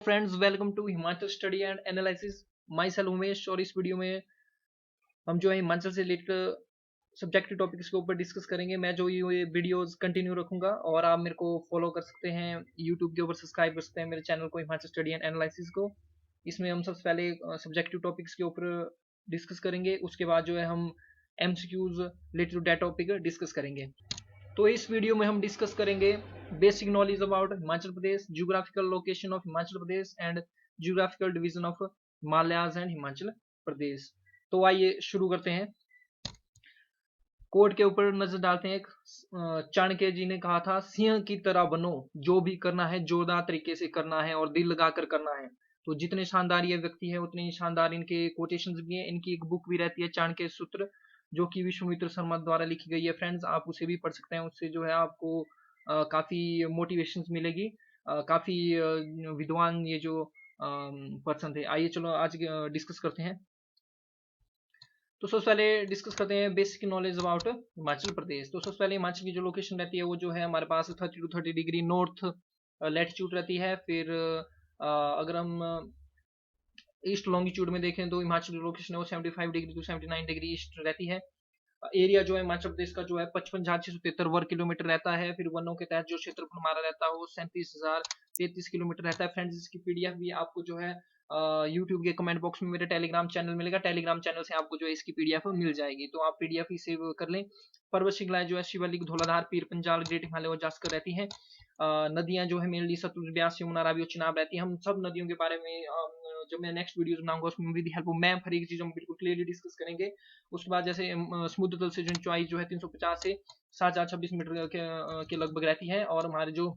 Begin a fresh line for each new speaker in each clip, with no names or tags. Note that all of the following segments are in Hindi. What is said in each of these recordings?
Friends, welcome to Himachal study and analysis. My self Umesh. और इस वीडियो में हम जो है हिमाचल से रिलेटेड सब्जेक्टिव टॉपिक्स के ऊपर डिस्कस करेंगे। मैं जो ये वीडियोस कंटिन्यू रखूंगा और आप मेरे को फॉलो कर सकते हैं यूट्यूब के ऊपर, सब्सक्राइब कर सकते हैं मेरे चैनल को, हिमाचल स्टडी एंड एनालिसिस को। इसमें हम सबसे पहले सब्जेक्टिव टॉपिक्स के ऊपर डिस्कस करेंगे, उसके बाद जो है हम MCQs related to that topic discuss करेंगे। तो इस वीडियो में हम डिस्कस करेंगे basic knowledge about Himachal Pradesh, geographical location of Himachal Pradesh and geographical division of Himalayas and Himachal Pradesh. तो आइए शुरू करते हैं। कोड के ऊपर नजर डालते हैं। चाणक्य जी ने कहा था, सिंह की तरह बनो, जो भी करना है जोरदार तरीके से करना है और दिल लगाकर करना है। तो जितने शानदार ये व्यक्ति है उतने ही शानदार इनके कोटेशंस भी हैं। इनकी एक बुक भी रहती है, चाणक्य सूत्र, जो कि विश्वामित्र शर्मा द्वारा लिखी गई है। फ्रेंड्स, आप उसे भी पढ़ सकते हैं। उससे जो है आपको काफी मोटिवेशन मिलेगी। काफी विद्वान ये जो पर्सन थे। आइए चलो आज डिस्कस करते हैं। तो सबसे पहले डिस्कस करते हैं basic knowledge about Himachal Pradesh. तो सबसे पहले हिमाचल की जो लोकेशन रहती है वो जो है हमारे पास 30 to 30 डिग्री नॉर्थ लैटिट्यूड रहती है। फिर अगर हम ईस्ट लॉन्गिट्यूड में देखें तो हिमाचल की लोकेशन है वो 75 डिग्री टू 79 डिग्री ईस्ट रहती है। एरिया जो है हिमाचल प्रदेश का जो है 55,673 वर्ग किलोमीटर रहता है। फिर वनों के तहत जो क्षेत्रफल हमारा रहता है वो 37,033 किलोमीटर रहता है। फ्रेंड्स, इसकी पीडीएफ भी आपको जो है यूट्यूब के कमेंट बॉक्स में मेरे टेलीग्राम चैनल मिलेगा। टेलीग्राम चैनल से आपको जो है इसकी पीडीएफ मिल जाएगी, तो आप पीडीएफ ही सेव कर लें। पर्वत श्रृंखलाएं जो है शिवालिक, धौलाधार, पीर पंजाल, ग्रेट हिमालय और जास्कर रहती हैं। नदियां जो है मेनली सतलुज, ब्यास, यमुना, रावी और चिनाब रहती हैं। हम सब नदियों के बारे में जब मैं नेक्स्ट वीडियो बनाऊंगा उसमें विद हेल्प ऑफ मैप हर एक चीज हम बिल्कुल क्लियरली डिस्कस करेंगे। उसके बाद जैसे समुद्र तल से जो ऊंचाई जो है 350 से 7,026 मीटर के लगभग रहती है। और हमारे जो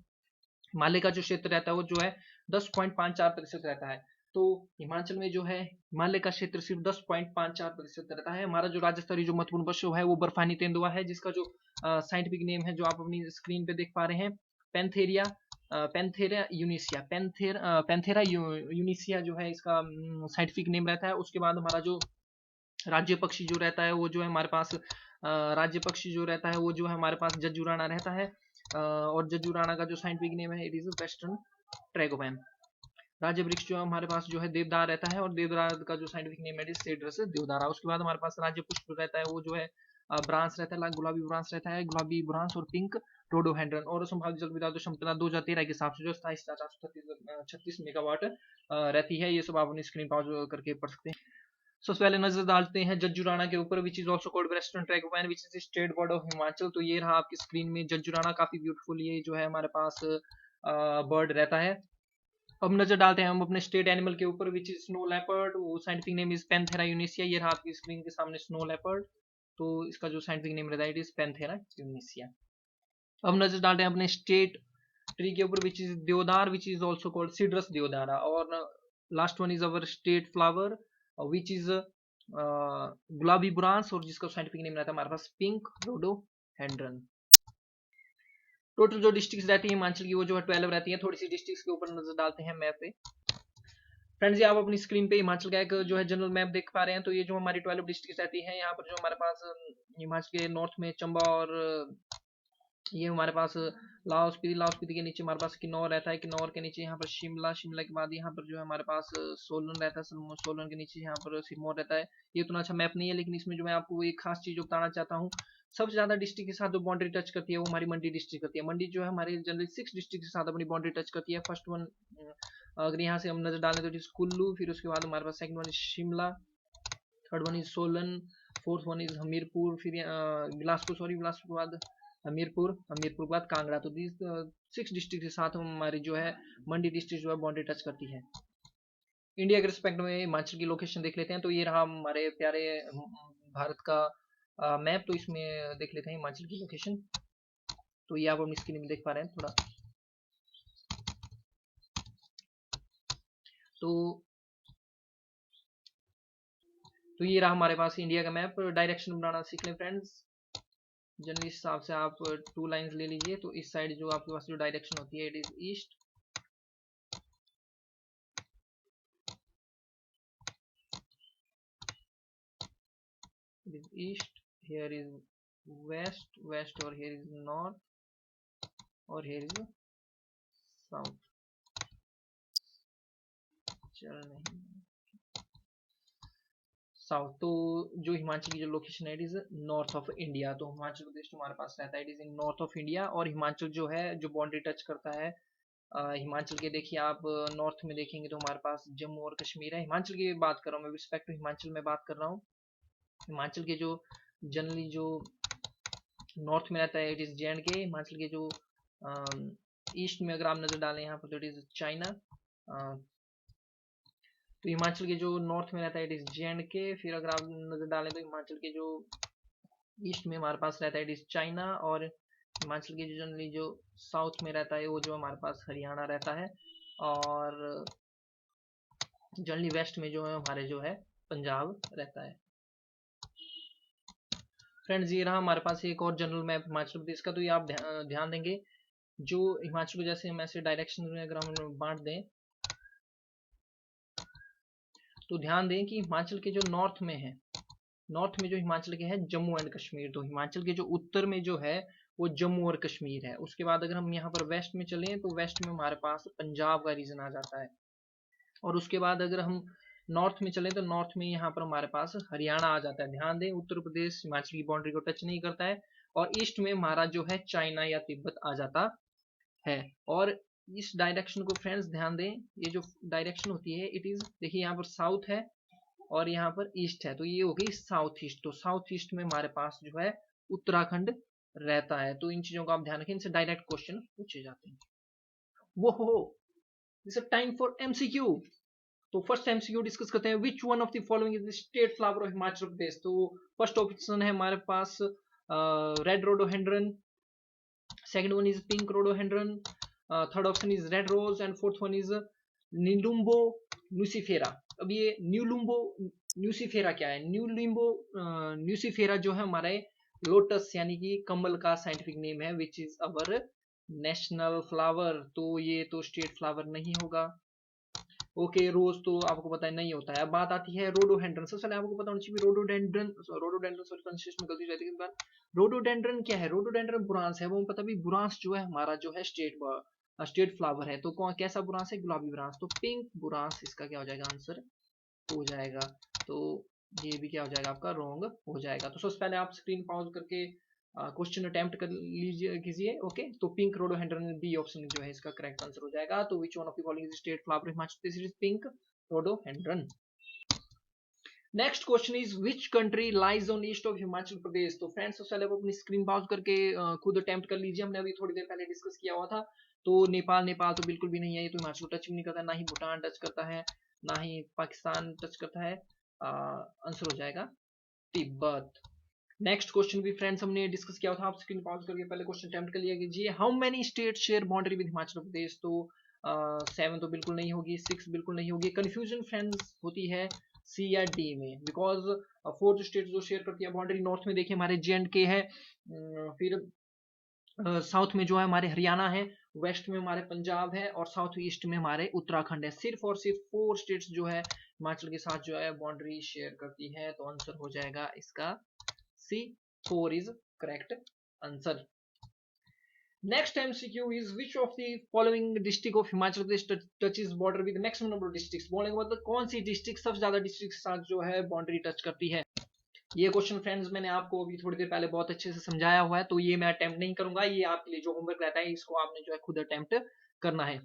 हिमालय का जो क्षेत्र रहता है वो जो है 10.54% रहता है। तो हिमाचल में जो है हिमालय का क्षेत्र सिर्फ 10.54% रहता है। हमारा जो राज्य स्तरीय जो महत्वपूर्ण पशु है वो बर्फानी तेंदुआ है, जिसका जो साइंटिफिक नेम है जो आप अपनी स्क्रीन पे देख पा रहे हैं, पैंथेरिया पैंथेरा यूनिसिया। पैंथेरा यूनिसिया जो है इसका साइंटिफिक नेम रहता है। उसके बाद हमारा जो राज्य पक्षी जो रहता है वो जो है हमारे पास राज्य पक्षी जो रहता है वो जो है हमारे पास जज्जुराना रहता है। और जज्जुराना का जो साइंटिफिक नेम है इट इज वेस्टर्न ट्रैगोपैन। राज्य वृक्ष जो है हमारे पास जो है देवदार रहता है, और देवदार का जो साइंटिफिक नेम है सेड्रस देवदारा। उसके बाद हमारे पास राज्य पुष्प रहता है वो जो है ब्रांस रहता है, गुलाबी ब्रांस रहता है, गुलाबी ब्रांस और पिंक रोडोहेड्रन। और संभावित जल विद्युत क्षमता 2013 के हिसाब से जो 27,436 मेगावाट रहती है। ये सब आप अपनी स्क्रीन पॉज करके पढ़ सकते हैं। सबसे पहले नजर डालते हैं जज्जुराना के ऊपर, which is also called western tragopan, which is state bird of Himachal. तो ये रहा आपकी स्क्रीन में जज्जुराना, काफी ब्यूटीफुल ये जो है हमारे पास बर्ड रहता है। अब नजर डालते हैं हम अपने स्टेट एनिमल के ऊपर, विच इज स्नो लेपर्ड। वो साइंटिफिक नेम इज पैंथेरा यूनिसिया। ये रहा आपकी स्क्रीन के सामने स्नो लेपर्ड। तो इसका जो साइंटिफिक नेम रहता है इट इज पैंथेरा यूनिसिया। अब नजर डालते हैं अपने स्टेट ट्री के ऊपर, which is deodar, which is also called cedrus deodara. और last one is our state flower, which is gulabi buransh, और जिसका साइंटिफिक नेम रहता है हमारे पास पिंक रोडोहेड्रन। टोटल जो डिस्ट्रिक्ट रहती है हिमाचल की वो जो है 12 रहती है। थोड़ी सी डिस्ट्रिक्ट के ऊपर नजर डालते हैं मैप पे। फ्रेंड्स, ये आप अपनी स्क्रीन पे हिमाचल का एक जो है जनरल मैप देख पा रहे हैं। तो ये जो हमारी 12 डिस्ट्रिक्ट रहती है, यहाँ पर जो हमारे पास हिमाचल के नॉर्थ में चंबा, और ये हमारे पास लाहौल स्पीति, लाहौल स्पीति के नीचे हमारे पास किन्नौर रहता है, किन्नौर के नीचे यहाँ पर शिमला, शिमला के बाद यहाँ पर जो है हमारे पास सोलन रहता है, सोलन के नीचे यहाँ पर सिरमौर रहता है। ये उतना अच्छा मैप नहीं है, लेकिन इसमें जो मैं आपको एक खास चीज बताना चाहता हूँ, सबसे ज्यादा डिस्ट्रिक्ट के साथ जो बाउंड्री टच करती है वो हमारी मंडी डिस्ट्रिक्ट करती है। मंडी जो है हमारे जनरली 6 डिस्ट्रिक्ट के साथ अपनी बाउंड्री टच करती है। फर्स्ट वन अगर यहाँ से हम नजर डालें तो इट इज कुल्लू, फिर उसके बाद हमारे पास second one is Shimla, third one is Solan, fourth one is Hamirpur, फिर बिलासपुर, सॉरी बिलासपुर के बाद हमीरपुर, हमीरपुर के बाद कांगड़ा। तो दिस 6 डिस्ट्रिक्ट के साथ हमारी जो है मंडी डिस्ट्रिक्ट जो है बाउंड्री टच करती है। इंडिया के रिस्पेक्ट में हिमाचल की लोकेशन देख लेते हैं। तो ये रहा हमारे प्यारे भारत का मैप। तो इसमें देख लेते हैं हिमाचल की लोकेशन। तो ये आप अपनी स्क्रीन में देख पा रहे हैं थोड़ा। तो ये रहा हमारे पास इंडिया का मैप। डायरेक्शन बनाना सीख लें फ्रेंड्स। जनरली इस हिसाब से आप 2 लाइंस ले लीजिए। तो इस साइड जो आपके पास जो डायरेक्शन होती है it is east, it is east, here is west, west, और here is north, और here is south। हिमाचल नहीं, साउथ। तो जो हिमाचल की जो लोकेशन है it is north of India. तो हिमाचल प्रदेश हमारे पास रहता है it is in north of India. और हिमाचल जो है जो बाउंड्री टच करता है हिमाचल के, देखिए आप नॉर्थ में देखेंगे तो हमारे पास जम्मू और कश्मीर है। हिमाचल की बात कर रहा हूँ मैं, रिस्पेक्ट टू हिमाचल में बात कर रहा हूँ। हिमाचल के जो जनरली जो नॉर्थ में रहता है इट इज JNK। हिमाचल के जो ईस्ट में अगर आप नजर डालें यहाँ पर तो इट इज चाइना। तो हिमाचल के जो नॉर्थ में रहता है इट इज JNK। फिर अगर आप नजर डालें तो हिमाचल के जो ईस्ट में हमारे पास रहता है इट इज चाइना। और हिमाचल के जो जनरली जो साउथ में रहता है वो जो हमारे पास हरियाणा रहता है। और जनरली वेस्ट में जो है हमारे जो है पंजाब रहता है। फ्रेंड्स ये रहा हमारे पास एक और जनरल मैप हिमाचल प्रदेश का। तो ये आप ध्यान देंगे जो हिमाचल को जैसे हम ऐसे डायरेक्शन में अगर हम बांट दें तो ध्यान दें कि हिमाचल के जो नॉर्थ में है, नॉर्थ में जो हिमाचल के है जम्मू एंड कश्मीर। तो हिमाचल के जो उत्तर में जो है वो जम्मू और कश्मीर है। उसके बाद अगर हम यहाँ पर वेस्ट में चलें तो वेस्ट में हमारे पास पंजाब का रीजन आ जाता है। और उसके बाद अगर हम नॉर्थ में चले तो नॉर्थ में यहाँ पर हमारे पास हरियाणा आ जाता है। ध्यान दें उत्तर प्रदेश हिमाचल की बाउंड्री को टच नहीं करता है। और ईस्ट में हमारा जो है चाइना या तिब्बत आ जाता है। और इस डायरेक्शन को फ्रेंड्स ध्यान दें, ये जो डायरेक्शन होती है इट इज, देखिए यहाँ पर साउथ है और यहाँ पर ईस्ट है, तो ये हो गई साउथ ईस्ट। तो साउथ ईस्ट में हमारे पास जो है उत्तराखंड रहता है। तो इन चीजों का आप ध्यान रखें, इनसे डायरेक्ट क्वेश्चन पूछे जाते हैं। वो हो दिस टाइम फॉर MCQ। तो फर्स्ट MCQ डिस्कस करते हैं, which one of the following is the state flower of Himachal Pradesh. तो फर्स्ट ऑप्शन है हमारे पास red rhododendron, second one is pink rhododendron, third option is red rose and fourth one is nelumbo nucifera. अब ये न्यूलुम्बो न्यूसीफेरा क्या है? न्यूलिम्बो न्यूसीफेरा जो है हमारे लोटस यानी कि कमल का साइंटिफिक नेम है, which is our national flower. तो ये तो स्टेट फ्लावर नहीं होगा। ओके रोज तो आपको पता है नहीं होता है। अब बात आती है रोडोडेंड्रन। सबसे पहले आपको पता होना चाहिए रोडोडेंड्रन सॉरी कंसिस्ट में गलती रहती है। रोडोडेंड्रन क्या है? रोडोडेंड्रन बुरांस है। वो पता भी बुरांस जो है हमारा जो है स्टेट फ्लावर है। तो कौन कैसा बुरांस है? गुलाबी बुरांस। तो पिंक बुरांस इसका क्या हो जाएगा? आंसर हो जाएगा। तो ये भी क्या हो जाएगा आपका? रॉन्ग हो जाएगा। तो सबसे पहले आप स्क्रीन पॉज करके क्वेश्चन अटेम्प्ट कर लीजिए कीजिए। ओके तो पिंक रोडोहेड्रन बी ऑप्शन जो है इसका करेक्ट आंसर हो जाएगा। तो which one of the following is state flower Himachal Pradesh? Is pink rhododendron. Next question is which country lies on east of Himachal Pradesh. तो फ्रेंड्स सबसे पहले अपनी स्क्रीन पॉज करके खुद अटेम्प्ट कर लीजिए। हमने अभी थोड़ी देर पहले डिस्कस किया हुआ था। तो नेपाल तो बिल्कुल भी नहीं है, ये तो हिमाचल टच भी नहीं करता, ना ही भूटान टच करता है, ना ही पाकिस्तान टच करता है। आंसर हो जाएगा तिब्बत। नेक्स्ट क्वेश्चन भी फ्रेंड्स हमने डिस्कस किया था। आप स्क्रीन पॉज करके पहले क्वेश्चन अटेम्प्ट कर लिया कीजिए। How many state share boundary with Himachal Pradesh. तो 7 तो बिल्कुल नहीं होगी, 6 बिल्कुल नहीं होगी। कंफ्यूजन फ्रेंड्स होती है C या D में, बिकॉज 4 स्टेट जो शेयर करती है बाउंड्री, नॉर्थ में देखिए हमारे JNK है, फिर साउथ में जो है हमारे हरियाणा है, वेस्ट में हमारे पंजाब है और साउथ ईस्ट में हमारे उत्तराखंड है। सिर्फ और सिर्फ 4 स्टेट्स जो है हिमाचल के साथ जो है बाउंड्री शेयर करती है। तो आंसर हो जाएगा इसका C, 4 is correct answer. Next MCQ is which of the following district of Himachal Pradesh touches border with maximum number of districts। बोलने के मतलब कौन सी डिस्ट्रिक्ट सबसे ज्यादा डिस्ट्रिक्ट के साथ जो है बाउंड्री टच करती है। ये क्वेश्चन फ्रेंड्स मैंने आपको अभी थोड़ी देर पहले बहुत अच्छे से समझाया हुआ है, तो ये मैं अटेम्प्ट नहीं करूंगा। ये आपके लिए जो होमवर्क रहता है इसको आपने जो है खुद अटेम्प्ट करना है।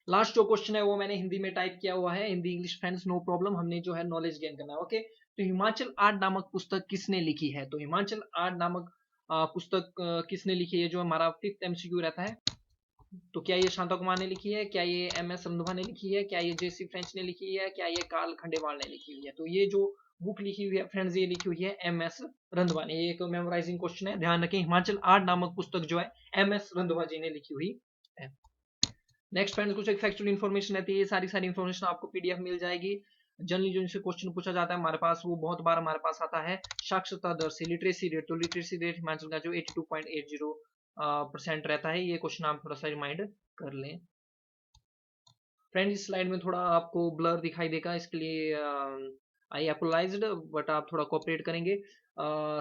लास्ट जो क्वेश्चन है वो मैंने हिंदी में टाइप किया हुआ है, Hindi English friends no problem, हमने जो है नॉलेज गेन करना है। ओके तो हिमाचल आर्ट नामक पुस्तक किसने लिखी है? तो हिमाचल आर्ट नामक पुस्तक किसने लिखी है जो हमारा 5th MCQ रहता है। तो क्या ये शांता कुमार ने लिखी है, क्या ये MS रंधवा ने लिखी है, क्या ये JC फ्रेंच ने लिखी है, क्या ये कार्ल खंडेवाल ने लिखी हुई है। तो ये जो बुक लिखी हुई है फ्रेंड्स ये लिखी हुई है MS रंधवा ने। ये एक मेमोराइजिंग क्वेश्चन है, ध्यान रखें। हिमाचल आर्ट नामक पुस्तक जो है MS रंधवा जी ने लिखी हुई है। नेक्स्ट फ्रेंड्स कुछ एक फैक्चुअल इन्फॉर्मेशन रहती है, ये सारी इन्फॉर्मेशन आपको PDF मिल जाएगी। जनरली जो इनसे क्वेश्चन पूछा जाता है हमारे पास वो बहुत बार हमारे पास आता है साक्षरता दर से, लिटरेसी रेट। तो लिटरेसी रेट हिमाचल का जो 82.80% रहता है। ये क्वेश्चन आप थोड़ा सा रिमाइंड कर लें। फ्रेंड्स इस स्लाइड में थोड़ा आपको ब्लर दिखाई देगा, इसके लिए आई अपोलाइज्ड, बट आप थोड़ा कोऑपरेट करेंगे।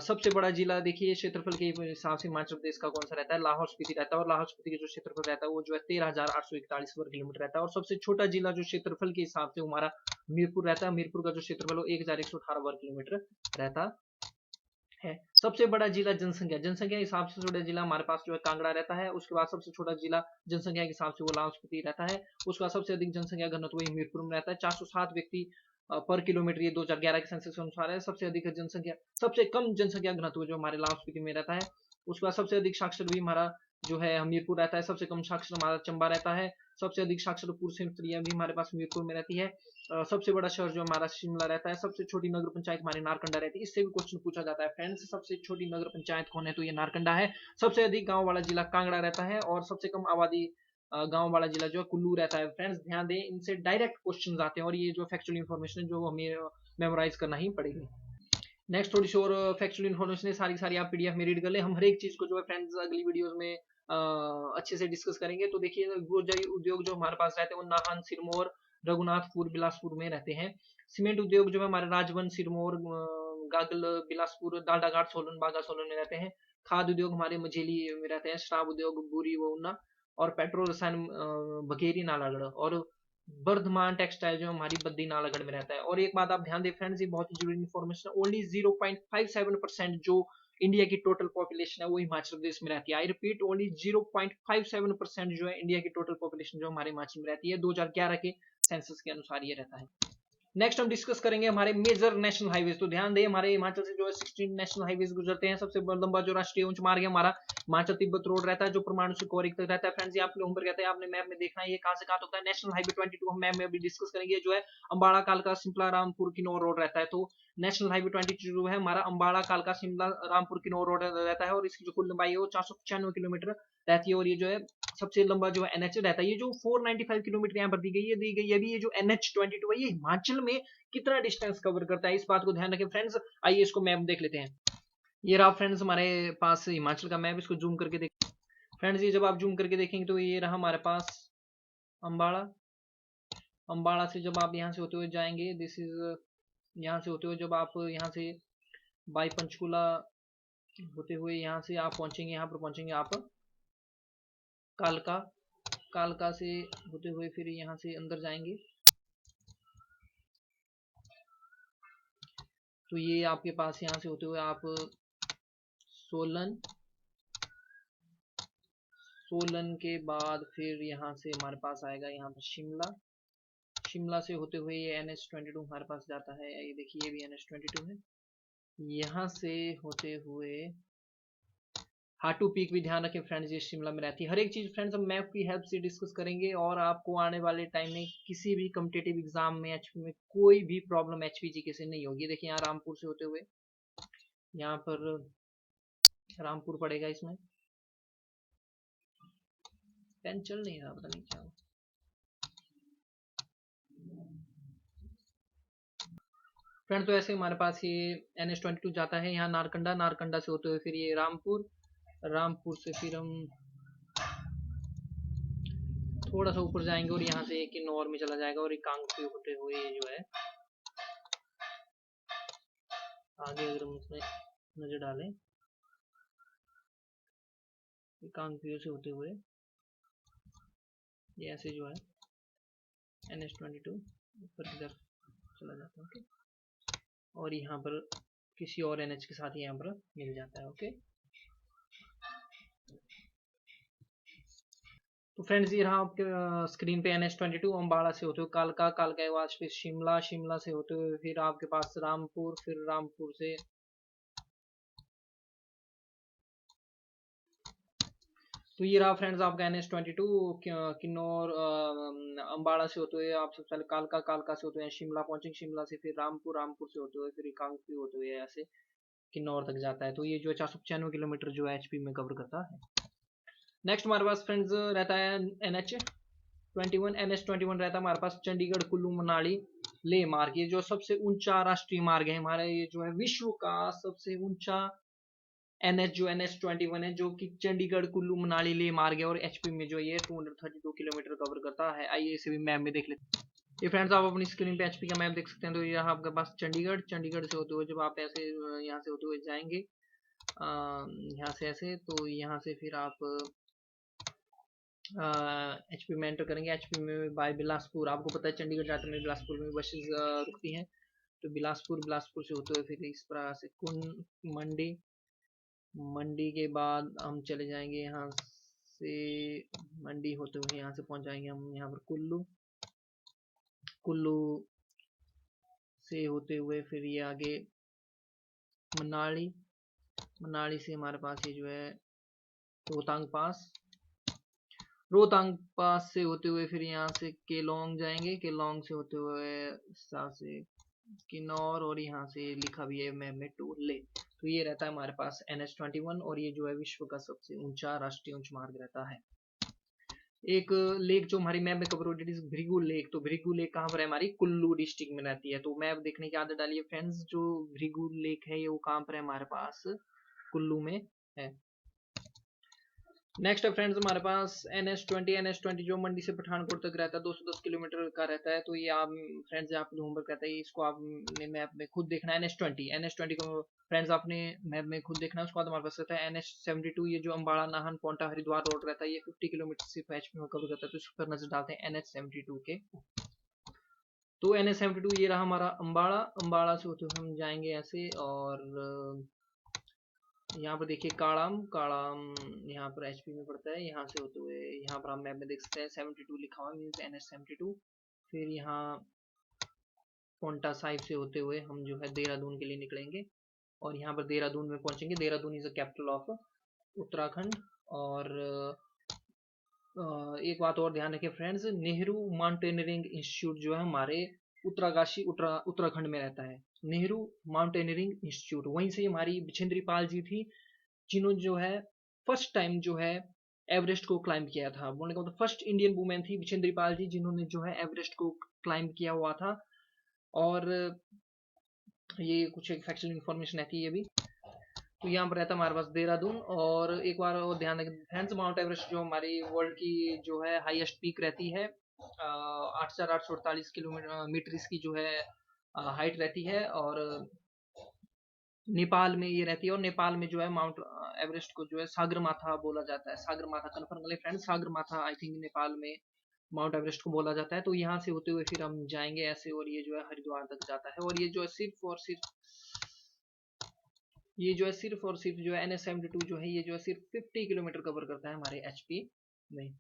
सबसे बड़ा जिला देखिए क्षेत्रफल के हिसाब से हिमाचल प्रदेश का कौन सा रहता है, लाहौल स्पीति रहता है, और लाहौल स्पीति का जो क्षेत्रफल रहता है वो जो है 13,841 वर्ग किलोमीटर रहता है। और सबसे छोटा जिला जो क्षेत्रफल के हिसाब से हमारा मीरपुर रहता है, मीरपुर का जो क्षेत्रफल वो 1,118 वर्ग किलोमीटर रहता है। सबसे बड़ा जिला जनसंख्या के हिसाब से छोटा जिला हमारे पास जो है कांगड़ा रहता है। उसके बाद सबसे छोटा जिला जनसंख्या के हिसाब से वो लाहौल स्पीति रहता है। उसके बाद सबसे अधिक जनसंख्या घनत्व वही मीरपुर में रहता है, 407 व्यक्ति पर किलोमीटर, ये 2011 के सेंसस के अनुसार है। सबसे अधिक जनसंख्या, सबसे कम जनसंख्या घनत्व जो हमारे लाहौल स्पीति में रहता है। उसके बाद सबसे अधिक साक्षर भी हमारा जो है हमीरपुर रहता है, सबसे कम साक्षर हमारा चंबा रहता है, सबसे अधिक साक्षर पुरुष स्त्रियां भी हमारे पास हमीरपुर में रहती है। सबसे बड़ा शहर जो हमारा शिमला रहता है, सबसे छोटी नगर पंचायत हमारी नारकंडा रहती है। इससे भी क्वेश्चन पूछा जाता है फ्रेंड्स, सबसे छोटी नगर पंचायत कौन है, तो ये नारकंडा है। सबसे अधिक गांव वाला जिला कांगड़ा रहता है, और सबसे कम आबादी गांव वाला जिला जो है कुल्लू रहता है। फ्रेंड्स ध्यान दें, इनसे डायरेक्ट क्वेश्चन आते हैं, और ये जो फैक्चुअल इन्फॉर्मेशन है जो हमें मेमोराइज करना ही पड़ेगी। नेक्स्ट थोड़ी सी और फैक्चुअल इन्फॉर्मेशन है, सारी सारी आप पीडीएफ में रीड कर ले। हम हर एक चीज को जो है फ्रेंड्स अगली वीडियोस में अच्छे से डिस्कस करेंगे। तो देखिए गुर्जरी उद्योग जो हमारे पास रहते हैं वो नाहन, सिरमौर, रघुनाथपुर, बिलासपुर में रहते हैं। सीमेंट उद्योग जो है हमारे राजवन, सिरमौर, गागल, बिलासपुर, डालडाघाट, सोलन, बागा सोलन में रहते हैं। खाद उद्योग हमारे मझेली में रहते हैं। शराब उद्योग बुरी व ऊना, और पेट्रोल रसायन बघेरी, नालागढ़, और वर्धमान टेक्सटाइल जो हमारी बद्दी नालागढ़ में रहता है। और एक बात आप ध्यान दें फ्रेंड्स, ये बहुत ही जरूरी इन्फॉर्मेशन, ओनली 0.57% जो इंडिया की टोटल पॉपुलेशन है वो हिमाचल प्रदेश में रहती है। आई रिपीट, ओनली 0.57% जो है इंडिया की टोटल पॉपुलेशन जो हमारे हिमाचल में रहती है, 2011 के सेंसस के अनुसार ये रहता है। नेक्स्ट हम डिस्कस करेंगे हमारे मेजर नेशनल हाईवेज। तो ध्यान दें, हमारे हिमाचल से जो है 16 नेशनल हाईवेज गुजरते हैं। सबसे लंबा जो राष्ट्रीय उच्च मार्ग है हमारा हिमाचल तिब्बत रोड रहता है, जो परमाणु से कोरिक तक रहता है। फ्रेंड्स ये आपके होमवर्क कहते हैं, आपने मैप में देखना है ये कहां से कहां होता है। नेशनल हाईवे 22 हम मैप में अभी डिस्कस करेंगे, जो है अंबाड़ा, कालका, शिमला, रामपुर, किन्नौर रोड रहता है। तो नेशनल हाईवे 22 है हमारा अंबाड़ा, कालका, शिमला, रामपुर, किन्नौर रोड रहता है, और इसकी जो कुल लंबाई है वो 495 किलोमीटर रहती है। और ये जो है सबसे लंबा जो है एनएच रहता है। ये जो 495 किलोमीटर यहाँ पर दी गई है, अभी ये जो NH22 है ये हिमाचल में कितना डिस्टेंस कवर करता है, इस बात को ध्यान रखें फ्रेंड्स। आइए इसको मैप देख लेते हैं। ये रहा फ्रेंड्स हमारे पास हिमाचल का मैप, इसको जूम करके देख फ्रेंड्स। ये जब आप जूम करके देखेंगे तो ये रहा हमारे पास अंबाड़ा। अंबाड़ा से जब आप यहाँ से होते हुए जाएंगे, दिस इज यहाँ से होते हुए जब आप यहाँ से बाई पंचकूला होते हुए यहाँ से आप पहुंचेंगे, यहाँ पर पहुंचेंगे आप कालका। कालका से होते हुए फिर यहाँ से अंदर जाएंगे, तो ये आपके पास यहाँ से होते हुए आप सोलन। सोलन के बाद फिर यहाँ से हमारे पास आएगा यहाँ पर शिमला। शिमला से होते हुए ये NH22 हमारे पास जाता है, ये देखिए ये भी NH22 है। यहाँ से होते हुए हाटू पीक भी ध्यान रखें फ्रेंड्स, ये शिमला में रहती है। हर एक चीज फ्रेंड्स हम मैप की हेल्प से डिस्कस करेंगे, और आपको आने वाले टाइम में किसी भी कॉम्पिटेटिव एग्जाम में एचपी में कोई भी प्रॉब्लम HPG से नहीं होगी। देखिए यहाँ रामपुर से होते हुए यहाँ पर रामपुर पड़ेगा, इसमें पेन चल नहीं रहा, पता नहीं क्या। फ्रेंड तो ऐसे हमारे पास ये NH22 जाता है यहाँ नारकंडा। नारकंडा से होते हुए फिर ये रामपुर। रामपुर से फिर हम थोड़ा सा ऊपर जाएंगे और यहाँ से किन्नौर में चला जाएगा, और रिकांगपिओ होते हुए ये जो है आगे अगर हम इसमें नजर डालें, रिकांगपिओ से होते हुए ये ऐसे जो है NH22 ऊपर की तरफ चला जाता है। ओके, और यहाँ पर किसी और NH के साथ यहाँ पर मिल जाता है। ओके, तो फ्रेंड्स ये रहा आपके स्क्रीन पे NH22 अम्बाड़ा से होते हुए कालका। कालका के बाद फिर शिमला। शिमला से होते हुए फिर आपके पास रामपुर। फिर रामपुर से तो ये रहा फ्रेंड्स आपका NH22 किन्नौर। अम्बाड़ा से होते हुए आप सबसे पहले कालका। कालका से होते हुए शिमला पहुंचेंगे। शिमला से फिर रामपुर। रामपुर से होते हुए फिर रिकांगपिओ होते हुए ऐसे किन्नौर तक जाता है। तो ये जो 495 किलोमीटर जो HP में कवर करता है। नेक्स्ट हमारे पास फ्रेंड्स रहता है NH21। NH21 रहता है हमारे पास चंडीगढ़, कुल्लू, मनाली, ले मार्ग। ये जो सबसे ऊंचा राष्ट्रीय मार्ग है हमारा, ये जो है विश्व का सबसे ऊंचा NH जो NH21 है, जो कि चंडीगढ़, कुल्लू, मनाली, ले मार्ग है, और HP में जो ये 232 किलोमीटर कवर करता है। आइए इसे भी मैप में देख लेते हैं। ये फ्रेंड्स आप अपनी स्क्रीन पे एचपी का मैप देख सकते हैं। तो यहाँ आपके पास चंडीगढ़, चंडीगढ़ से होते हुए जब आप ऐसे यहाँ से होते हुए जाएंगे यहाँ से ऐसे, तो यहाँ से फिर आप एचपी में एंटर करेंगे। एचपी में बाय बिलासपुर, आपको पता है चंडीगढ़ जाते में बिलासपुर में बसेस रुकती हैं। तो बिलासपुर, बिलासपुर से होते हुए फिर इस प्रकार से कुन मंडी, मंडी के बाद हम चले जाएंगे यहाँ से, मंडी होते हुए यहाँ से पहुंच जाएंगे हम यहाँ पर कुल्लू, कुल्लू से होते हुए फिर ये आगे मनाली, मनाली से हमारे पास ये जो है रोहतांग पास, रोहतांग पास से होते हुए फिर यहाँ से केलोंग जाएंगे, केलोंग से होते हुए से किन्नौर, और यहाँ से लिखा भी है मैप में टोले। तो ये रहता है हमारे पास NH21, और ये जो है विश्व का सबसे ऊंचा राष्ट्रीय उच्च मार्ग रहता है। एक लेक जो हमारी मैप में कवर हो रही है भृगु लेक, तो भृगु लेक कहाँ पर है, हमारी कुल्लू डिस्ट्रिक्ट में रहती है। तो मैप देखने की आदत डालिए फ्रेंड्स, जो भृगु लेक है ये वो कहाँ पर है, हमारे पास कुल्लू में है। नेक्स्ट है फ्रेंड्स हमारे पास NH20 जो मंडी से पठानकोट तक रहता है, 210 किलोमीटर का रहता है। तो ये आप फ्रेंड्स आपको जो होमवर्क रहता है इसको आपने मैप में खुद देखना है। NH20 को फ्रेंड्स आपने मैप में खुद देखना है। उसके बाद हमारे पास रहता है NH72, ये जो अम्बाड़ा नाहन पोंटा हरिद्वार रोड रहता है, ये 50 किलोमीटर सिर्फ एचपी में कवर करता है। तो इस पर नजर डालते हैं NH72 के। तो NH72 ये रहा हमारा अम्बाड़ा, अम्बाड़ा से होते हुए हम जाएंगे ऐसे, और यहाँ पर देखिए काड़ाम, काड़ाम यहाँ पर एचपी में पड़ता है। यहाँ से होते हुए यहाँ पर हम मैप में देख सकते हैं 72 लिखा हुआ मीन्स NH72। फिर यहाँ पोंटा साहिब से होते हुए हम जो है देहरादून के लिए निकलेंगे, और यहाँ पर देहरादून में पहुंचेंगे। Dehradun is the capital of Uttarakhand. और एक बात और ध्यान रखें फ्रेंड्स, नेहरू माउंटेनियरिंग इंस्टीट्यूट जो है हमारे उत्तराकाशी उत्तराखंड में रहता है। नेहरू माउंटेनियरिंग इंस्टीट्यूट, वहीं से हमारी बिछेंद्री पाल जी थी जिन्होंने जो है फर्स्ट टाइम जो है एवरेस्ट को क्लाइंब किया था। बोलने का मतलब फर्स्ट इंडियन वुमेन थी बिछेंद्री पाल जी जिन्होंने जो है एवरेस्ट को क्लाइंब किया हुआ था। और ये कुछ एक फैक्चुअल इन्फॉर्मेशन रहती है ये भी। तो यहाँ पर रहता है हमारे पास देहरादून। और एक बार और ध्यान रखें फ्रेंड्स, माउंट एवरेस्ट जो हमारी वर्ल्ड की जो है हाईएस्ट पीक रहती है, 8,848 किलोमीटर इसकी जो है हाइट रहती है, और नेपाल में ये रहती है। और नेपाल में जो है माउंट एवरेस्ट को जो है सागरमाथा बोला जाता है। सागरमाथा कंफर्म कर ले friends, Sagarmatha I think Nepal में माउंट एवरेस्ट को बोला जाता है। तो यहाँ से होते हुए फिर हम जाएंगे ऐसे, और ये जो है हरिद्वार तक जाता है। और ये जो है सिर्फ और सिर्फ ये जो है सिर्फ और सिर्फ जो है NH72 जो है ये जो है सिर्फ 50 किलोमीटर कवर करता है हमारे एचपी में।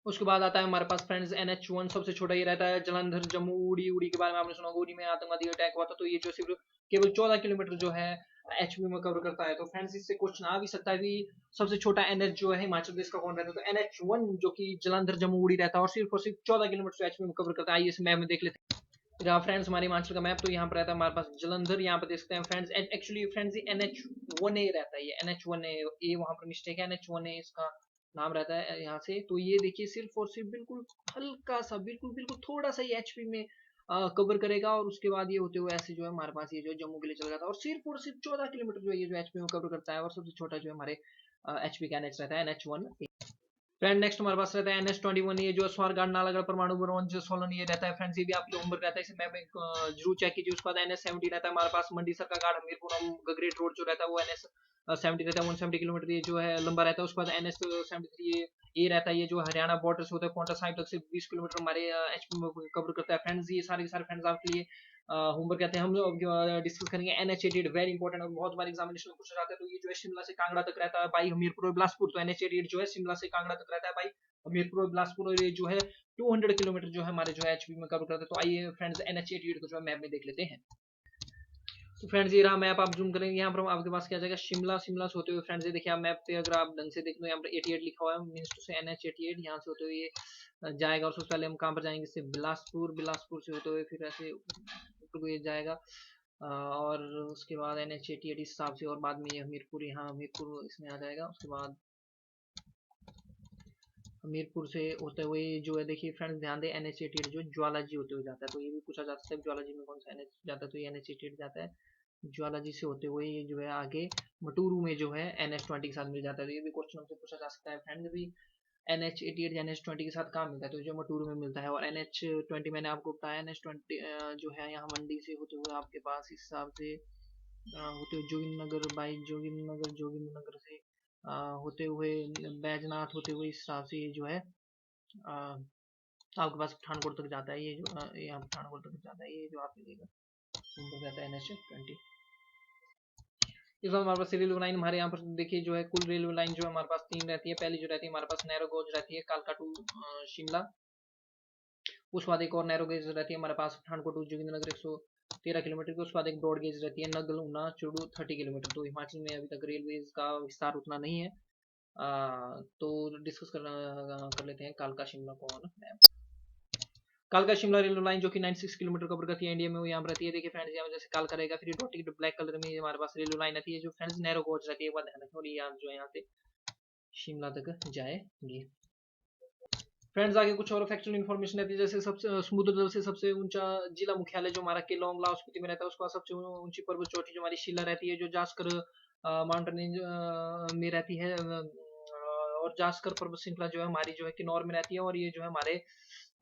उसके बाद आता है हमारे पास फ्रेंड्स NH1 सबसे छोटा ये रहता है जलंधर जम्मू उड़ी, उड़ी के बारे में आपने सुना, उड़ी में आतंकवादी अटैक हुआ था। तो ये जो सिर्फ केवल 14 किलोमीटर जो है एचपी में कवर करता है। तो फ्रेंड्स इससे क्वेश्चन आ भी सकता है कि सबसे छोटा NH जो है हिमाचल प्रदेश का कौन रहता है। तो NH1 जो कि जलंधर जम्मू उड़ी रहता है और सिर्फ 14 किलोमीटर एचपी में कवर करता है। आइए इस मैप में देख लेते हैं जहाँ फ्रेंड्स हमारे हिमाचल का मैप। तो यहाँ पर रहता है हमारे पास जलंधर, यहाँ पर देख सकते हैं फ्रेंड्स। एक्चुअली फ्रेंड्स ये NH1A रहता है, ये NH1A, ये वहां पर मिस्टेक है, NH1A इसका नाम रहता है यहाँ से। तो ये देखिए सिर्फ और सिर्फ बिल्कुल हल्का सा, बिल्कुल बिल्कुल थोड़ा सा ये एचपी में कवर करेगा, और उसके बाद ये होते हुए ऐसे जो है हमारे पास ये जो जम्मू के लिए चला जाता है। और सिर्फ 14 किलोमीटर जो है ये जो एचपी में कवर करता है। और सबसे छोटा जो है हमारे एचपी का NH रहता है NH1A। फ्रेंड नेक्स्ट हमारे पास रहता है NH21, ये जो स्वारघाट नालागढ़ परमाणु ब्रह्मंस सोलन ये रहता है फ्रेंड्स। ये भी आपके होमवर्क रहता है, इसे मैं जरूर चेक कीजिए। उसके बाद NH70 रहता है हमारे पास मंडी सरकाघाट हमीरपुर गगरेट रोड जो रहता है वो NH70 रहता है, 170 किलोमीटर ये जो है लंबा रहता है। उसके बाद NH73 ये रहता है, ये जो हरियाणा बॉर्डर से होता है पोंटा साहिब तक से 20 किलोमीटर हमारे एचपी में कवर करता है। फ्रेंड्स ये सारे के सारे फ्रेंड्स आपके लिए होमवर्क कहते हैं। हम लोग डिस्कस करेंगे NH88, वेरी इंपॉर्टेंट और बहुत बार एग्जामिनेशन में पूछा जाता है। तो ये जो है शिमला से कांगड़ा तक रहता है बाई हमीरपुर और बिलासपुर। तो NH88 जो है शिमला से कांगड़ा तक रहता है बाई हमीरपुर और बिलासपुर, और ये जो है 200 किलोमीटर जो है हमारे जो है एचपी में कवर करता है। तो आइए फ्रेंड्स NH88 को जो है मैप में देख लेते हैं। तो फ्रेंड्स ये रहा मैप, आप जूम करेंगे यहाँ पर आपके पास क्या जाएगा शिमला, शिमला से होते हुए फ्रेंड्स ये देखिए आप मैप पे अगर आप ढंग से देख लो यहाँ पर 88 लिखा हुआ है मीन्स टू से NH88 यहाँ से होते हुए ये जाएगा। और सबसे पहले हम कहाँ पर जाएंगे, इससे बिलासपुर, बिलासपुर से होते हुए फिर ऐसे ऊपर को ये जाएगा, और उसके बाद NH88 इस हिसाब से, और बाद में ये हमीरपुर, यहाँ हमीरपुर इसमें आ जाएगा। उसके बाद हमीरपुर से होते हुए जो है देखिए फ्रेंड्स ध्यान दें NH88 जो ज्वालाजी होते हुए जाता है। तो ये भी पूछा जा सकता है ज्वालाजी में कौन सा NH जाता है, तो ये NH88 जाता है ज्वालाजी से होते हुए। ये जो है आगे मटूरू में जो है NH20 के साथ मिल जाता है। तो ये भी क्वेश्चन हमसे पूछा जा सकता है फ्रेंड्स भी। NH88 या NH20 के साथ कहाँ मिलता है, तो जो मटूर में मिलता है। और NH20 मैंने आपको बताया, NH20 जो है यहाँ मंडी से होते हुए आपके पास इस हिसाब से होते हुए जोगिंद्रनगर बाई जोगिंद्रनगर से होते हुए बैजनाथ होते हुए इस हिसाब से ये जो है आपके पास पठानकोट तक जाता है। ये जो यहाँ पठानकोट तक जाता है, ये जो आप मिलेगा जाता है NH20। इस बार हमारे पास रेलवे लाइन हमारे यहाँ पर देखिए जो है, कुल रेलवे लाइन जो है हमारे पास 3 रहती है। पहली जो रहती है हमारे पास नैरो गॉज रहती है कालका टू शिमला। उसके बाद एक और नैरो गेज रहती है हमारे पास पठानकोट टू जोगिंद्रनगर 113 किलोमीटर की। उसके बाद एक ब्रॉड गेज रहती है नगल ऊना चुरू 30 किलोमीटर। तो हिमाचल में अभी तक रेलवे का विस्तार उतना नहीं है। तो डिस्कस कर लेते हैं कालका शिमला को ऑन मैप। कालका शिमला रेलवे लाइन जो कि 96 किलोमीटर कवर करती है इंडिया में, वो यहाँ पर रहती है। देखिए फ्रेंड्स, यहाँ जैसे कालका रहेगा, फिर डॉटेड ब्लैक कलर में हमारे पास रेलवे लाइन आती है जो फ्रेंड्स नैरो गॉज रहती है, वो ध्यान रखें। और ये जो है यहाँ से शिमला तक जाएगी। फ्रेंड्स आगे कुछ और फैक्चुअल इन्फॉर्मेशन रहती है, जैसे सबसे समुद्र तल से सबसे ऊंचा जिला मुख्यालय जो हमारा केलोंग लाहौल स्पीति में रहता है। उसके बाद सबसे ऊंची पर्वत चोटी जो हमारी शिला रहती है, जो जास्कर माउंटेन रेंज में रहती है। और जास्कर पर्वत श्रृंखला जो है हमारी जो है किन्नौर में रहती है। और ये जो है हमारे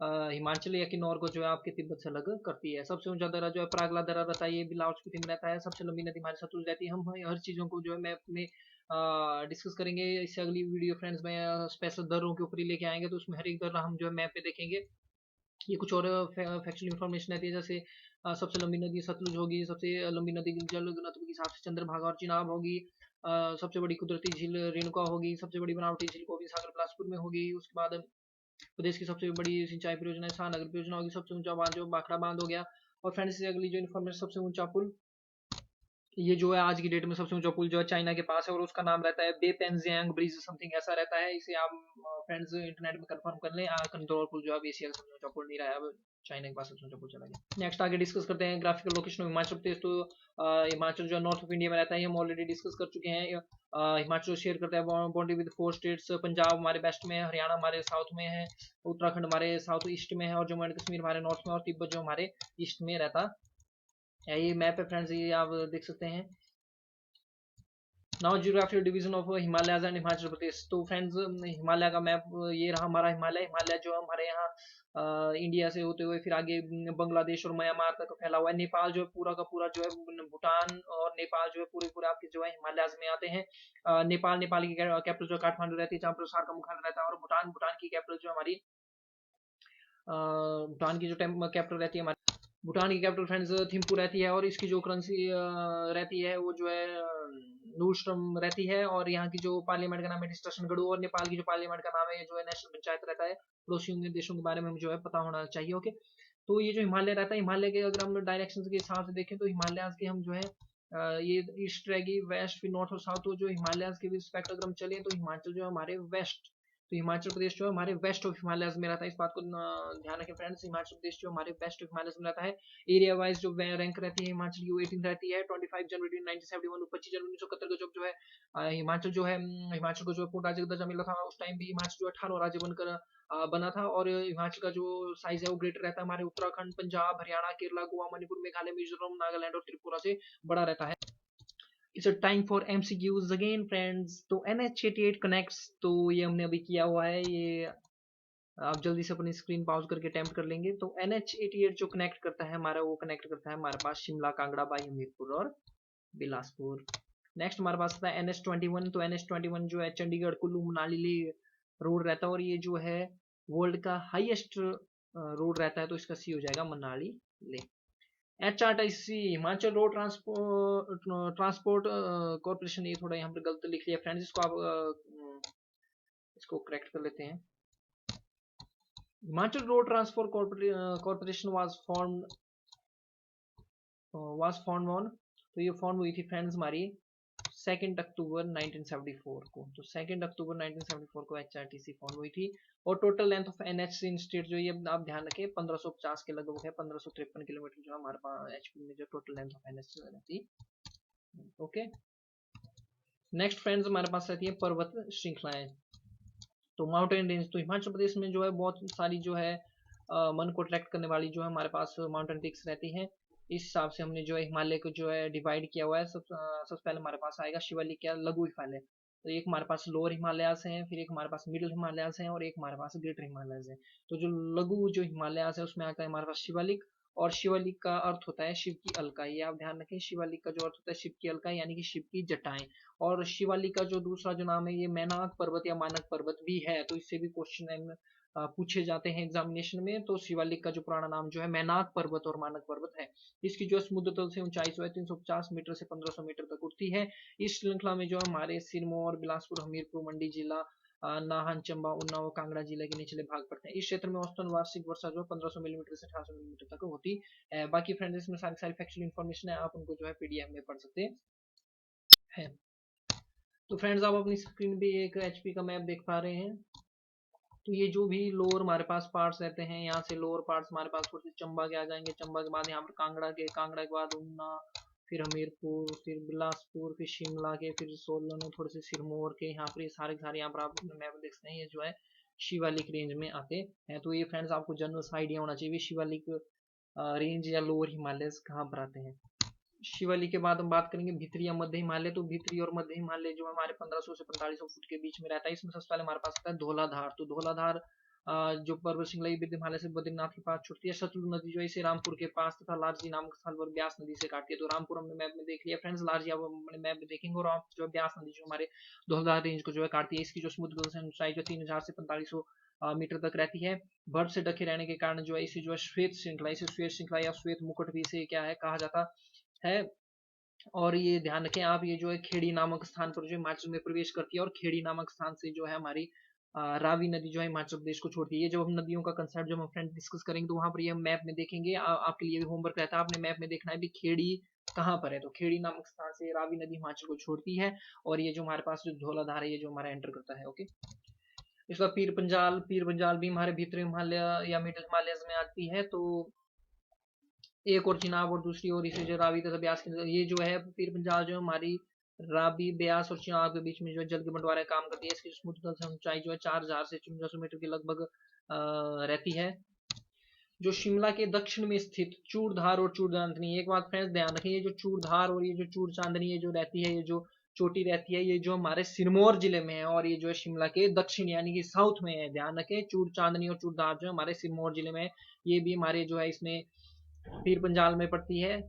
हिमाचल या किन्नौर को जो है आपके तिब्बत से अलग करती है। सबसे ऊंचा दर्रा जो है प्रागला दर्रा रहता है, ये भी लाहौल स्पीति में रहता है। सबसे लंबी नदी हमारी सतलुज रहती है। हम हर चीजों को जो है मैप में डिस्कस करेंगे। इससे अगली वीडियो फ्रेंड्स में स्पेशल दर्रों के ऊपर ही लेके आएंगे, तो उसमें हर एक दर्रा हम जो है मैप पे देखेंगे। ये कुछ और फैक्चुअल इन्फॉर्मेशन रहती है, जैसे सबसे लंबी नदी सतलुज होगी, सबसे लंबी नदी जल घनत्व के हिसाब से चंद्रभागा और चिनाब होगी। सबसे बड़ी कुदरती झील रेणुका होगी। सबसे बड़ी बनावटी झील गोविंद सागर बिलासपुर में होगी। उसके बाद प्रदेश की सबसे बड़ी सिंचाई परियोजना शाहनगर परियोजना होगी। सबसे ऊंचा बांध जो भाखड़ा बांध हो गया। और फ्रेंड्स अगली जो इन्फॉर्मेशन, सबसे ऊंचा पुल, ये जो है आज की डेट में सबसे ऊंचा पुल जो है चाइना के पास है, और उसका नाम रहता है बेपेंजियांग ब्रिज समथिंग ऐसा रहता है। इसे आप फ्रेंड्स इंटरनेट में कंफर्म कर लें। कंट्रोल पुल जो है एशिया का सबसे ऊंचा पुल नहीं रहा है, अब चाइना के पास सबसे ऊंचा पुल चला गया। नेक्स्ट आगे डिस्कस करते हैं graphical location of Himachal Pradesh. तो हिमाचल जो है नॉर्थ ऑफ इंडिया में रहता है, हम ऑलरेडी डिस्कस कर चुके हैं। हिमाचल शेयर करता है बाउंड्री विद 4 स्टेट्स। पंजाब हमारे वेस्ट में है, हरियाणा हमारे साउथ में है, उत्तराखंड हमारे साउथ ईस्ट में है, और जम्मू एंड कश्मीर हमारे नॉर्थ में, और तिब्बत जो हमारे ईस्ट में रहता है। ये मैप है फ्रेंड्स, ये आप देख सकते हैं। Now geographical division of Himalayas and Himachal Pradesh. तो फ्रेंड्स हिमालय का मैप ये रहा हमारा हिमालय। हिमालय जो हमारे यहाँ इंडिया से होते हुए फिर आगे बांग्लादेश और म्यांमार तक फैला हुआ है। नेपाल जो है पूरा का पूरा जो है, भूटान और नेपाल जो है पूरे पूरे आपके जो है हिमालयाज में आते हैं। नेपाल की कैपिटल जो काठमांडू रहती है, जहाँ प्रसार का मुख्यालय रहता है। और भूटान की कैपिटल जो हमारी भूटान की जो कैपिटल रहती है हमारी, भूटान की कैपिटल फ्रेंड्स थिम्पू रहती है। और इसकी जो करेंसी रहती है वो जो है नूरश्रम रहती है। और यहाँ की जो पार्लियामेंट का नाम है डिस्ट्रक्शन गढ़ू। और नेपाल की जो पार्लियामेंट का नाम है जो है नेशनल पंचायत रहता है। पड़ोसी देशों के बारे में जो है पता होना चाहिए। ओके, तो ये जो हिमालय रहता है, हिमालय के अगर हम डायरेक्शन के हिसाब से देखें तो हिमालय के हम जो है ये ईस्ट रहेगी, वेस्ट, फिर नॉर्थ और साउथ। तो जो हिमालय के रिस्पेक्ट अगर हम चले तो हिमाचल जो है हमारे वेस्ट, तो हिमाचल प्रदेश जो है हमारे वेस्ट ऑफ हिमालयस में रहता है। इस बात को ध्यान रखें फ्रेंड्स, हिमाचल प्रदेश जो हमारे वेस्ट ऑफ हिमालयस में रहता है। एरिया वाइज जो रैंक रहती है हिमाचल की 18 रहती है। 25 जनवरी 1971 25 जनवरी 1971 को जो है हिमाचल जो है हिमाचल को जो है पूर्ण राज्य का दर्जा मिला था। उस टाइम भी हिमाचल जो 18 राज्य बनकर बना था। और हिमाचल का जो साइज है वो ग्रेटर रहता है हमारे उत्तराखंड, पंजाब, हरियाणा, केरला, गोवा, मणिपुर, मेघालय, मिजोरम, नागालैंड और त्रिपुरा से बड़ा रहता है। It's a time for MCQs again friends। तो NH88 connects, तो ये हमने अभी किया हुआ है। ये आप जल्दी से अपनी स्क्रीन पॉज करके अटेम्प्ट कर लेंगे। तो NH88 जो कनेक्ट करता है हमारा, वो कनेक्ट करता है हमारे पास शिमला, कांगड़ा, बाई हमीरपुर और बिलासपुर। नेक्स्ट हमारे पास आता है NH21। तो NH21 जो है चंडीगढ़, कुल्लू, मनाली ले रोड रहता है। और ये जो है वर्ल्ड का हाईएस्ट रोड रहता है, तो इसका सी हो जाएगा मनाली ले। HRTC Himachal road transport corporation, ये थोड़ा यहाँ पर गलत लिख लिया फ्रेंड्स, इसको आप इसको करेक्ट कर लेते हैं। Himachal road transport corporation was form on, तो ये फॉर्म हुई थी फ्रेंड्स हमारी 2 अक्टूबर 1974 को। तो 2 अक्टूबर 1974 को HRTC फॉर्म हुई थी। और total length of NH in state जो ये आप ध्यान रखें 1550 के लगभग है, 1553 किलोमीटर जो हमारे पास HP में जो टोटल लेंथ ऑफ NH रहती है। ओके, नेक्स्ट फ्रेंड्स हमारे पास रहती है पर्वत श्रृंखलाएं। तो माउंटेन रेंज, तो हिमाचल प्रदेश में जो है बहुत सारी जो है मन को अट्रैक्ट करने वाली जो है हमारे पास माउंटेन पीक्स रहती हैं। इस हिसाब से हमने जो है हिमालय को जो है डिवाइड किया हुआ है। सबसे पहले हमारे पास आएगा शिवालिक या लघु हिमालय। तो एक हमारे पास लोअर हिमालयाज हैं, फिर एक हमारे पास मिडिल हिमालयाज हैं और एक हमारे पास ग्रेटर हिमालयाज हैं। तो जो लघु जो हिमालयाज है उसमें आता है हमारे पास शिवालिक, और शिवालिक का अर्थ होता है शिव की अलका। ये आप ध्यान रखें, शिवालिक का जो अर्थ होता है शिव की अलका यानी कि शिव की जटाएं। और शिवालिक का जो दूसरा जो नाम है ये मैनाक पर्वत या मानक पर्वत भी है, तो इससे भी क्वेश्चन पूछे जाते हैं एग्जामिनेशन में। तो शिवालिक का जो पुराना नाम जो है मैनाक पर्वत और मानक पर्वत है। इसकी जो समुद्र तल से ऊंचाई जो है 350 मीटर से 1500 मीटर तक उठती है। इस श्रृंखला में जो हमारे सिरमौर, बिलासपुर, हमीरपुर, मंडी जिला, नाहन, चंबा, उन्नाव, कांगड़ा जिले के निचले भाग पड़ते हैं। इस क्षेत्र में औसतन वार्षिक वर्षा जो 1500 मिलीमीटर से 1800 मिलीमीटर तक होती है। बाकी फ्रेंड्स इसमें सारी सारी फैक्चुअल इन्फॉर्मेशन है, आप उनको जो है पीडीएफ में पढ़ सकते हैं। तो फ्रेंड्स आप अपनी स्क्रीन पे एक एचपी का मैप देख पा रहे हैं। तो ये जो भी लोअर हमारे पास पार्ट्स रहते हैं, यहाँ से लोअर पार्ट्स हमारे पास थोड़े से चंबा के आ जाएंगे, चंबा के बाद यहाँ पर कांगड़ा के, कांगड़ा के बाद उन्ना, फिर हमीरपुर, फिर बिलासपुर, फिर शिमला के, फिर सोलन, थोड़े से सिरमौर के, यहाँ पर ये सारे सारे यहाँ पर आप मैप देख सकते हैं, ये जो है शिवालिक रेंज में आते हैं। तो ये फ्रेंड्स आपको जनरल आइडिया होना चाहिए शिवालिक रेंज या लोअर हिमालय कहाँ पर आते हैं। शिवालिक के बाद हम बात करेंगे भीतरी या मध्य हिमालय। तो भीतरी और मध्य हिमालय जो हमारे 1500 से 4500 फुट के बीच में रहता है। इसमें सबसे पहले हमारे पास आता है धौलाधार। तो धौलाधार जो पर्वत श्रृंखला विंध्य हिमालय से बद्रीनाथ के पास छुटती है। सतलुज नदी जो है इसे रामपुर के पास तथा लारजी नामक स्थल पर ब्यास नदी से काटती है। तो रामपुर हमने मैप में देख लिया फ्रेंड्स, लारजी आप अपने मैप में देखेंगे। और आप जो ब्यास नदी जो हमारे धौलाधार रेंज को जो है काटती है, इसकी जो समुद्र तल से ऊंचाई जो 3000 से 4500 मीटर तक रहती है। बर्फ से ढके रहने के कारण जो है इसे जो है श्वेत श्रृंखला, इसे श्वेत श्रृंखला या श्वेत मुकुट भी इसे क्या है कहा जाता है। और ये ध्यान रखें आप, ये जो है खेड़ी नामक स्थान पर जो हिमाचल में प्रवेश करती है, और खेड़ी नामक स्थान से जो है हमारी रावी नदी जो है हिमाचल प्रदेश को छोड़ती है। ये जब हम नदियों का कंसेप्ट जब हम फ्रेंड डिस्कस करेंगे तो वहां पर ये मैप में देखेंगे। आपके लिए भी होमवर्क रहता है, आपने मैप में देखना है भी खेड़ी कहाँ पर है। तो खेड़ी नामक स्थान से रावी नदी हिमाचल को छोड़ती है, और ये जो हमारे पास जो धौलाधार है ये जो हमारा एंटर करता है। ओके, इसका पीर पंजाल, पीर पंजाल भी हमारे भीतरी हिमालय या मिडिल हिमालय में आती है। तो एक और चिनाब और दूसरी ओर इसे जो रावी तथा ब्यास की, ये जो है पीर पंजाल जो हमारी रावी, ब्यास और चिनाब के बीच में जो जल के बंटवारे काम करती है। इसकी समुद्र तल से ऊंचाई जो है 4000 से 5400 मीटर के लगभग रहती है। जो शिमला के दक्षिण में स्थित चूड़धार और चूड़चांदनी, एक बात फ्रेंड्स ध्यान रखें, ये जो चूड़धार और ये जो चूड़चांदनी ये जो रहती है, ये जो चोटी रहती है, ये जो हमारे सिरमौर जिले में है, और ये जो है शिमला के दक्षिण यानी कि साउथ में है। ध्यान रखें, चूड़चांदनी और चूड़धार जो हमारे सिरमौर जिले में है, ये भी हमारे जो है इसमें पीर पंजाल में पड़ती है।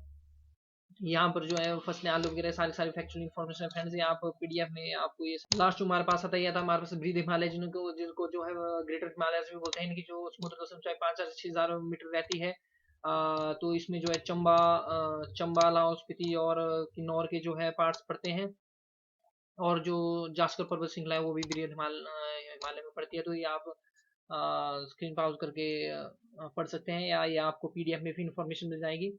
यहाँ पर जो है फसलें, आलू वगैरह सारी सारी फैक्चुअल इन्फॉर्मेशन फ्रेंड्स ये आप पीडीएफ में आपको ये लास्ट जो हमारे पास आता है था हमारे पास ब्रीद हिमालय, जिनको जो है ग्रेटर हिमालय भी बोलते हैं। इनकी जो समुद्र तल से ऊंचाई 5000 से 6000 मीटर रहती है। तो इसमें जो है चंबा, लाहौल स्पीति और किन्नौर के जो है पार्ट्स पड़ते हैं। और जो जास्कर पर्वत श्रृंखला है वो भी बृहद हिमालय में पड़ती है। तो ये आप स्क्रीन पॉज करके पढ़ सकते हैं, या ये आपको पीडीएफ में भी इंफॉर्मेशन मिल जाएगी।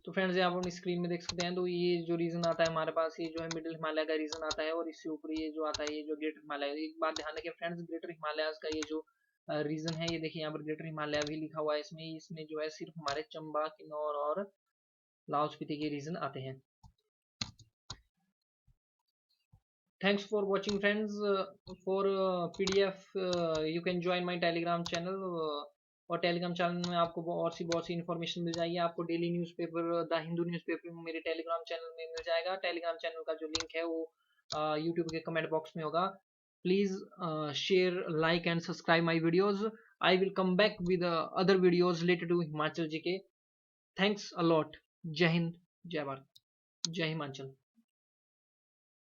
तो फ्रेंड्स ये आप अपनी स्क्रीन में देख सकते हैं। तो ये जो रीजन आता है हमारे पास, ये जो है मिडिल हिमालय का रीजन आता है, और इससे ऊपर ये जो आता है ये जो ग्रेटर हिमालय। एक बात ध्यान रखिए फ्रेंड्स, ग्रेटर हिमालय का ये जो रीजन है, ये देखिए यहाँ पर ग्रेटर हिमालय भी लिखा हुआ है इसमें जो है सिर्फ हमारे चंबा, किन्नौर और लाहौल स्पीति के रीजन आते हैं। Thanks for watching friends. For PDF you can join my Telegram channel. और टेलीग्राम चैनल में आपको बहुत सी इन्फॉर्मेशन मिल जाएगी। आपको daily newspaper the Hindu newspaper मेरे टेलीग्राम चैनल में मिल जाएगा। टेलीग्राम चैनल का जो लिंक है वो यूट्यूब के कमेंट बॉक्स में होगा। Please share, like and subscribe my videos. I will come back with other videos related to Himachal GK. Thanks a lot. जय हिंद, जय भारत, जय हिमाचल।